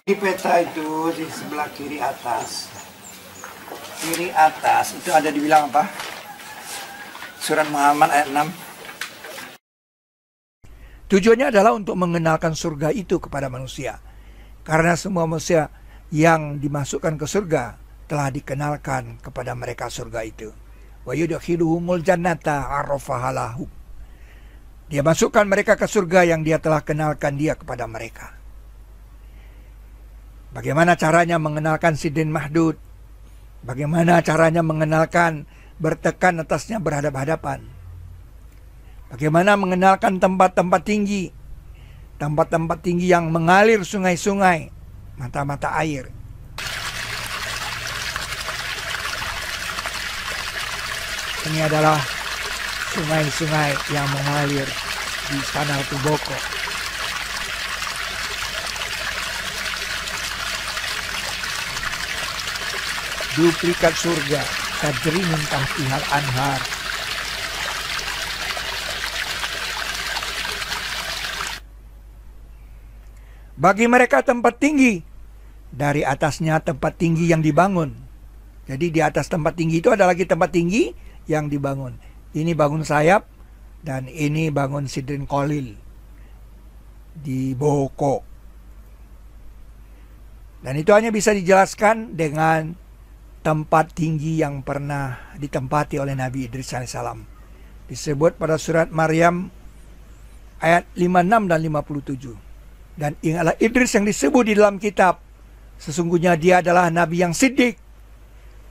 Di peta itu di sebelah kiri atas. Kiri atas itu ada dibilang apa? Surat Muhammad ayat 6. Tujuannya adalah untuk mengenalkan surga itu kepada manusia. Karena semua manusia yang dimasukkan ke surga telah dikenalkan kepada mereka surga itu. Wa yudkhiluhumul jannata arrafaha lahum. Dia masukkan mereka ke surga yang dia telah kenalkan dia kepada mereka. Bagaimana caranya mengenalkan Sidin Mahdud? Bagaimana caranya mengenalkan bertekan atasnya berhadap-hadapan? Bagaimana mengenalkan tempat-tempat tinggi? Tempat-tempat tinggi yang mengalir sungai-sungai, mata-mata air. Ini adalah sungai-sungai yang mengalir di Tanah Tuboko. Duplikat surga, tajri min tahtihal anhar. Bagi mereka tempat tinggi, dari atasnya tempat tinggi yang dibangun. Jadi di atas tempat tinggi itu ada lagi tempat tinggi yang dibangun. Ini bangun sayap dan ini bangun Sidrin Kolil di Boko. Dan itu hanya bisa dijelaskan dengan tempat tinggi yang pernah ditempati oleh Nabi Idris alaihissalam. Disebut pada surat Maryam ayat 56 dan 57. Dan ingatlah Idris yang disebut di dalam kitab, sesungguhnya dia adalah Nabi yang siddiq.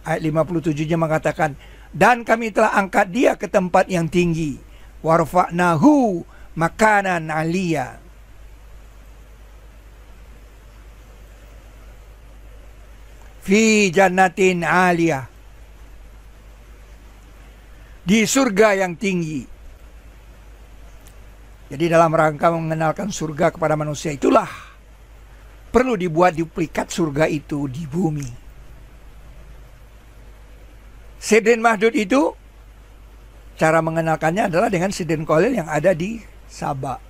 Ayat 57-nya mengatakan, dan kami telah angkat dia ke tempat yang tinggi. Warfa'nahu makanan aliyah. Fi jannatin aliyah. Di surga yang tinggi. Jadi dalam rangka mengenalkan surga kepada manusia itulah perlu dibuat duplikat surga itu di bumi. Sidin Mahdud itu cara mengenalkannya adalah dengan Sidin Kolil yang ada di Sabah.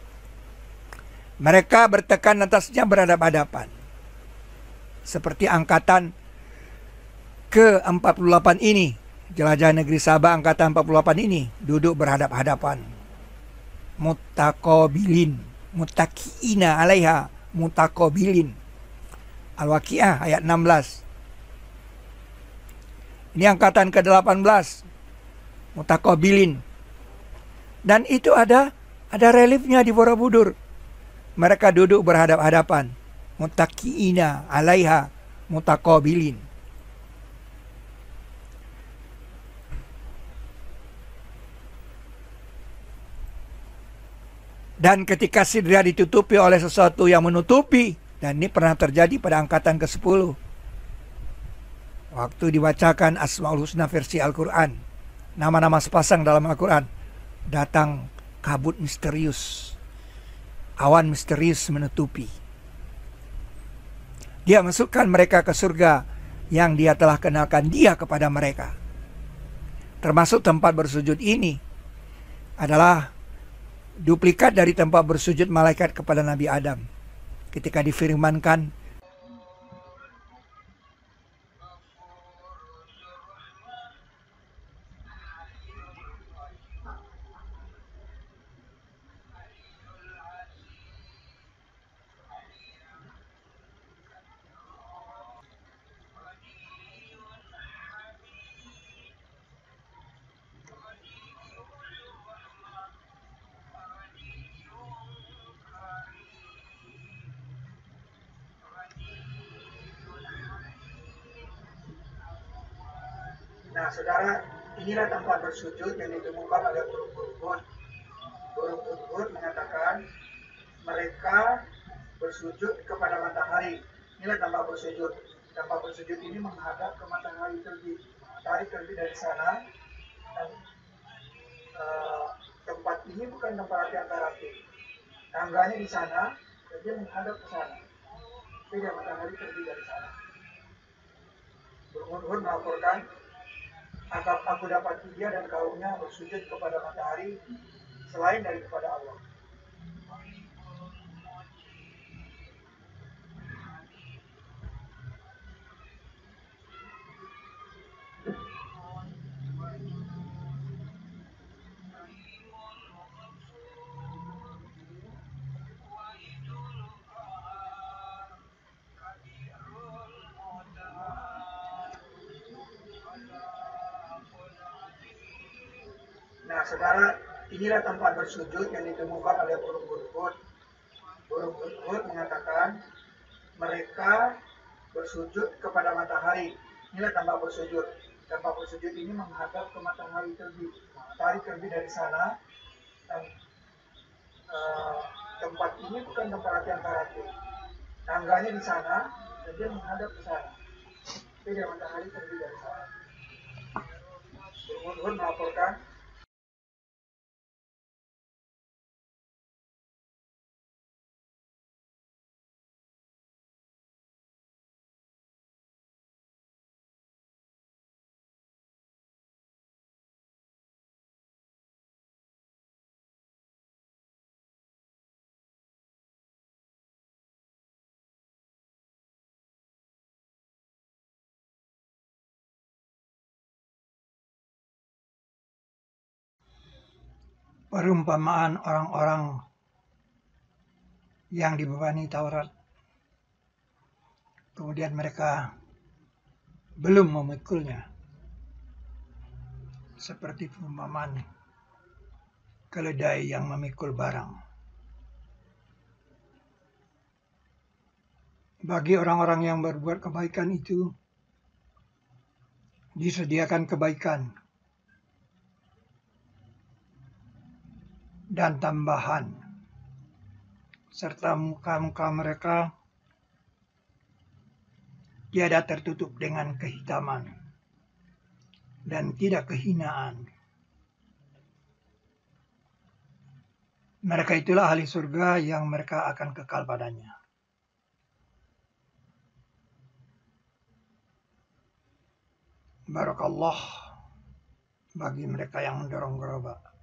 Mereka bertekan atasnya berhadap-hadapan. Seperti angkatan ke-48 ini, jelajah negeri Sabah angkatan 48 ini duduk berhadap-hadapan. Muttaqabilin, muttaqiina alaiha, muttaqabilin. Al-Waqiah ayat 16. Ini angkatan ke-18, muttaqabilin. Dan itu ada reliefnya di Borobudur. Mereka duduk berhadap-hadapan. Muttaqiina alaiha, muttaqabilin. Dan ketika sidra ditutupi oleh sesuatu yang menutupi, dan ini pernah terjadi pada angkatan ke-10. Waktu dibacakan Asmaul Husna versi Al-Quran, nama-nama sepasang dalam Al-Quran, datang kabut misterius, awan misterius menutupi. Dia masukkan mereka ke surga yang dia telah kenalkan dia kepada mereka. Termasuk tempat bersujud ini adalah duplikat dari tempat bersujud malaikat kepada Nabi Adam ketika difirmankan, nah saudara, inilah tempat bersujud yang ditemukan oleh burung Hudhud. Burung Hudhud mengatakan mereka bersujud kepada matahari. Inilah tempat bersujud. Tempat bersujud ini menghadap ke matahari terbit. Matahari terbit dari sana. Dan tempat ini bukan tempat latihan karate. Tangganya di sana, dan dia menghadap ke sana. Tidak, matahari terbit dari sana. Burung Hudhud melaporkan, aku dapati dia dan kaumnya bersujud kepada matahari selain dari kepada Allah. saudara, inilah tempat bersujud yang ditemukan oleh burung hudhud. Burung hudhud mengatakan mereka bersujud kepada matahari. Inilah tempat bersujud. Tempat bersujud ini menghadap ke matahari terbit. Matahari terbit dari sana, dan tempat ini bukan tempat latihan karate. Tangganya di sana, dan dia menghadap ke sana. Jadi matahari terbit dari sana. Burung hudhud melaporkan perumpamaan orang-orang yang dibebani Taurat. Kemudian mereka belum memikulnya. Seperti perumpamaan keledai yang memikul barang. Bagi orang-orang yang berbuat kebaikan itu, disediakan kebaikan dan tambahan, serta muka-muka mereka tiada tertutup dengan kehitaman dan tidak kehinaan. Mereka itulah ahli surga yang mereka akan kekal padanya. Barakallah bagi mereka yang mendorong gerobak.